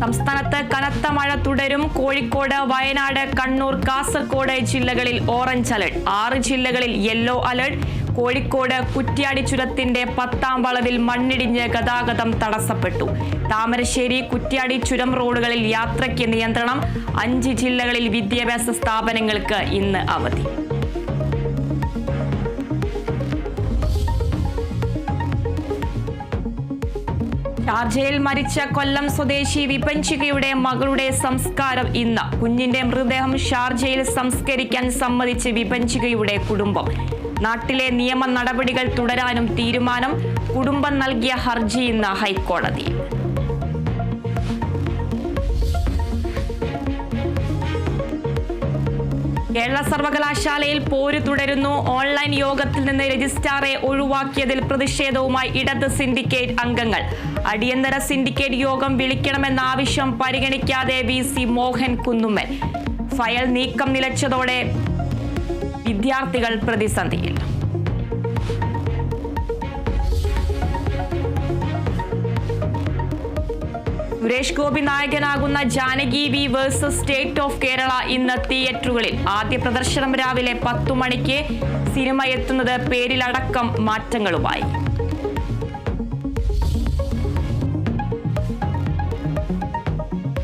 സംസ്ഥാനത്ത് കനത്ത മഴ തുടരും. കോഴിക്കോട്, വയനാട്, കണ്ണൂർ, കാസർഗോഡ് ജില്ലകളിൽ ഓറഞ്ച് അലർട്ട്. 6 ജില്ലകളിൽ യെല്ലോ അലർട്ട്. കോഴിക്കോട് കുറ്റ്യാടി ചുരത്തിന്റെ 10ാം വളവിൽ മണ്ണിടിഞ്ഞ് ഗതാഗതം തടസ്സപ്പെട്ടു. താമരശ്ശേരി, കുറ്റ്യാടി ചുരം റോഡുകളിൽ യാത്രയ്ക്ക് നിയന്ത്രണം. 5 ജില്ലകളിൽ വിദ്യാഭ്യാസ സ്ഥാപനങ്ങൾക്ക് ഇന്ന് അവധി. ഷാർജയിൽ മരിച്ച കൊല്ലം സ്വദേശി വിപഞ്ചികയുടെ മകളുടെ സംസ്കാരം ഇന്ന്. കുഞ്ഞിന്റെ മൃതദേഹം ഷാർജയിൽ സംസ്കരിക്കാൻ സമ്മതിച്ച് വിപഞ്ചികയുടെ കുടുംബം. നാട്ടിലെ നിയമ നടപടികൾ തുടരാനും തീരുമാനം. കുടുംബം നൽകിയ ഹർജി ഇന്ന് ഹൈക്കോടതിയിൽ. കേരള സർവകലാശാലയിൽ പോര് തുടരുന്നു. ഓൺലൈൻ യോഗത്തിൽ നിന്ന് രജിസ്ട്രാറെ ഒഴിവാക്കിയതിൽ പ്രതിഷേധവുമായി ഇടത് സിൻഡിക്കേറ്റ് അംഗങ്ങൾ. അടിയന്തര സിൻഡിക്കേറ്റ് യോഗം വിളിക്കണമെന്ന ആവശ്യം പരിഗണിക്കാതെ VC മോഹൻ കുന്നുമ്മൽ. ഫയൽ നീക്കം നിലച്ചതോടെ വിദ്യാർത്ഥികൾ പ്രതിസന്ധിയിൽ. സുരേഷ് ഗോപി നായകനാകുന്ന Janaki V versus state of Kerala ഇന്ന് തിയേറ്ററുകളിൽ. ആദ്യ പ്രദർശനം രാവിലെ 10 മണിക്ക്. സിനിമ എത്തുന്നത് പേരിലടക്കം മാറ്റങ്ങളുമായി.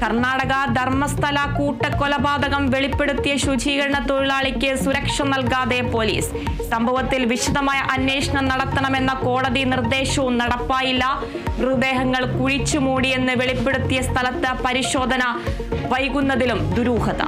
കർണാടക ധർമ്മസ്ഥല കൂട്ടക്കൊലപാതകം വെളിപ്പെടുത്തിയ ശുചീകരണ തൊഴിലാളിക്ക് സുരക്ഷ നൽകാതെ പോലീസ്. സംഭവത്തിൽ വിശദമായ അന്വേഷണം നടത്തണമെന്ന കോടതി നിർദ്ദേശവും നടപ്പായില്ല. മൃതദേഹങ്ങൾ കുഴിച്ചുമൂടിയെന്ന് വെളിപ്പെടുത്തിയ സ്ഥലത്ത് പരിശോധന വൈകുന്നതിലും ദുരൂഹത.